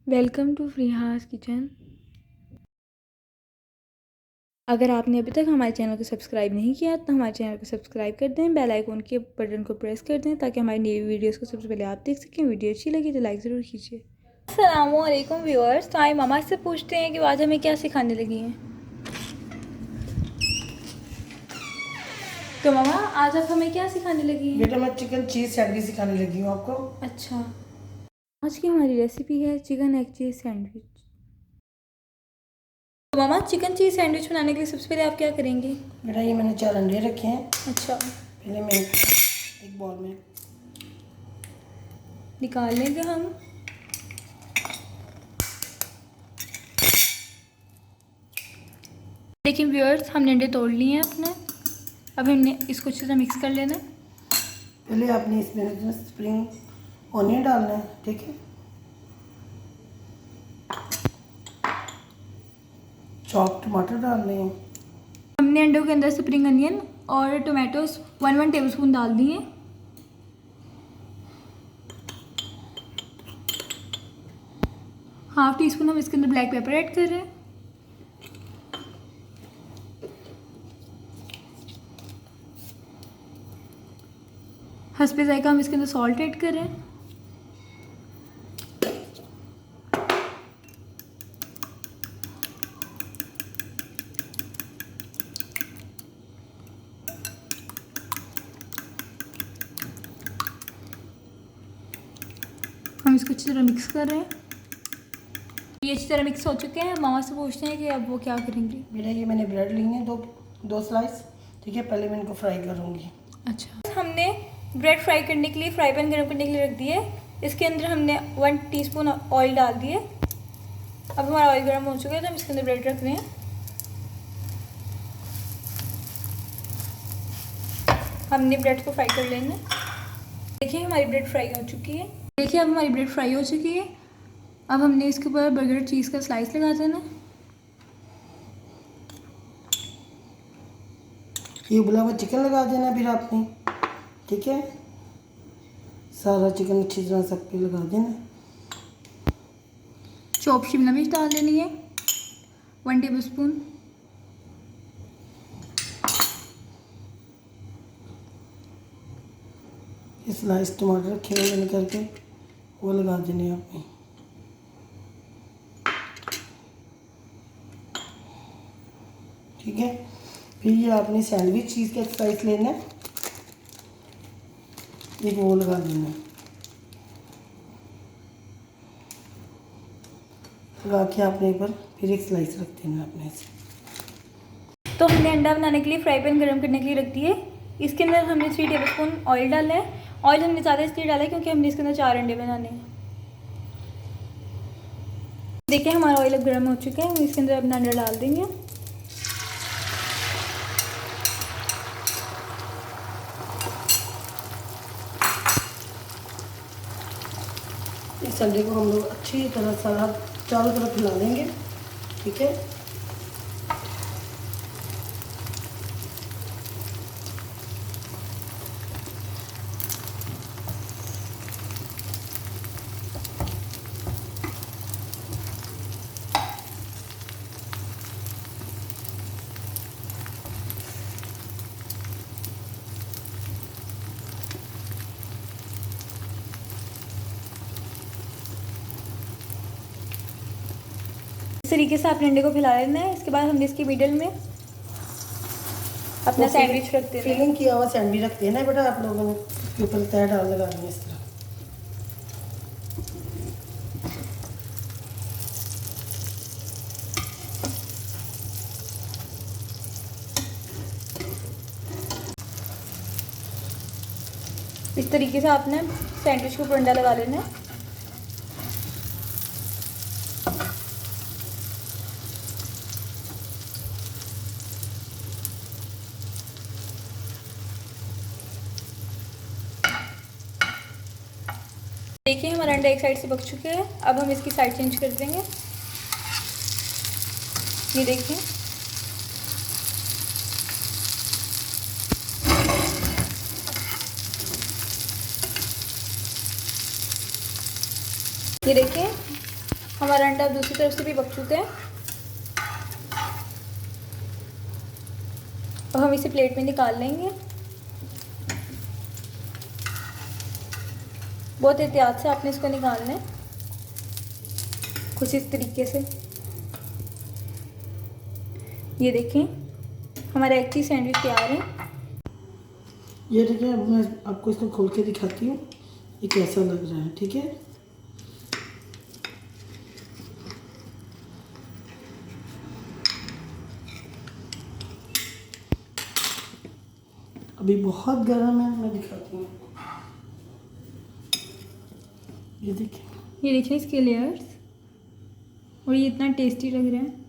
Welcome to फ्रीहास kitchen. अगर आपने अभी तक हमारे चैनल को सब्सक्राइब नहीं किया तो हमारे चैनल को सब्सक्राइब कर दें, बेल आइकन के बटन को प्रेस कर दें ताकि हमारी नई वीडियोस को सबसे पहले आप देख सकें। वीडियो अच्छी लगी तो लाइक ज़रूर कीजिए। अस्सलामुअलैकुम व्यूअर्स। तो आइए मामा से पूछते हैं कि आज हमें क्या सिखाने लगी हैं। तो मामा आज आप हमें क्या सिखाने लगी हैं? बेटा मैं चिकन चीज़ सैंडविच सिखाने लगी हूँ आपको। अच्छा, आज की हमारी रेसिपी है चिकन एग चीज़ सैंडविच। तो मामा चिकन चीज़ सैंडविच बनाने के लिए सबसे पहले आप क्या करेंगे? बेटा ये मैंने 4 अंडे रखे हैं। अच्छा, पहले मैं एक बॉल में निकाल लेंगे हम। देखिए व्यूअर्स, हमने अंडे तोड़ लिए हैं अपने। अब हमने इसको अच्छे से मिक्स कर लेना है। पहले आपने इसमें स्प्रिंग ऑनियन डालना है, ठीक है। चॉप टमाटर डालने हैं। हमने अंडों के अंदर स्प्रिंग अनियन और टोमेटोज 1 टेबल स्पून डाल दिए। ½ टीस्पून हम इसके अंदर ब्लैक पेपर ऐड कर रहे हैं। हस्बे जायका हम इसके अंदर सॉल्ट ऐड कर रहे हैं। हम इसको अच्छी तरह मिक्स कर रहे हैं। ये अच्छी तरह मिक्स हो चुके हैं। मामा से पूछते हैं कि अब वो क्या करेंगी। बेटा ये मैंने ब्रेड ली है, दो स्लाइस, ठीक है। पहले मैं इनको फ्राई करूँगी। अच्छा, हमने ब्रेड फ्राई करने के लिए फ्राई पैन गर्म करने के लिए रख दिए। इसके अंदर हमने 1 टीस्पून ऑयल डाल दिए। अब हमारा ऑयल गर्म हो चुका है तो हम इसके अंदर ब्रेड रख रहे हैं। हमने ब्रेड को फ्राई कर लेना। देखिए हमारी ब्रेड फ्राई हो चुकी है। देखिए अब हमारी ब्रेड फ्राई हो चुकी है। अब हमने इसके ऊपर बर्गर चीज़ का स्लाइस लगा देना। ये उबला हुआ चिकन लगा देना फिर आपने, ठीक है। सारा चिकन अच्छी तरह सब पे लगा देना। चॉप शिमला मिर्च डाल देनी है 1 टेबल स्पून। स्लाइस टमाटर रखे हुए मैंने करके वो लगा देने आपने, ठीक है। फिर ये आपने सैंडविच चीज़ का स्लाइस लेना है, एक वो लगा देना है। लगा के आपने एक बार फिर एक स्लाइस रख देना अपने से। तो हमने अंडा बनाने के लिए फ्राई पैन गर्म करने के लिए रख दिए। इसके अंदर हमने 3 टेबल स्पून ऑयल डाला है। ऑयल हमने ज़्यादा इसलिए डाला है क्योंकि हमने इसके अंदर 4 अंडे बनाने हैं। देखिए हमारा ऑयल अब गर्म हो चुका है। हम इसके अंदर अपना अंडा डाल देंगे। इस अंडे को हम लोग अच्छी तरह सारा चारों तरफ हिला लेंगे, ठीक है। इस तरीके से आपने अंडे को फैला लेना है। इसके बाद हमने इसकी मिडल में अपना सैंडविच रख देना है। फिलिंग किया हुआ सैंडविच रख देना है बेटा आप लोगों ने। ऊपर तय डाल लगानी है इस तरह। इस तरीके से आपने सैंडविच के ऊपर अंडा लगा लेना है। देखिए हमारा अंडा एक साइड से पक चुके हैं। अब हम इसकी साइड चेंज कर देंगे। ये देखिए ये देखिए हमारा अंडा अब दूसरी तरफ से भी पक चुका है। अब हम इसे प्लेट में निकाल लेंगे। बहुत एहतियात से आपने इसको निकालना है, कुछ इस तरीके से। ये देखें, हमारा एग चीज़ सैंडविच तैयार है। ये देखिए, अब मैं आपको इसको खोल के दिखाती हूँ ये कैसा लग रहा है। ठीक है, अभी बहुत गर्म है, मैं दिखाती हूँ। ये देखिए, ये देखिए इसके लेयर्स, और ये इतना टेस्टी लग रहा है।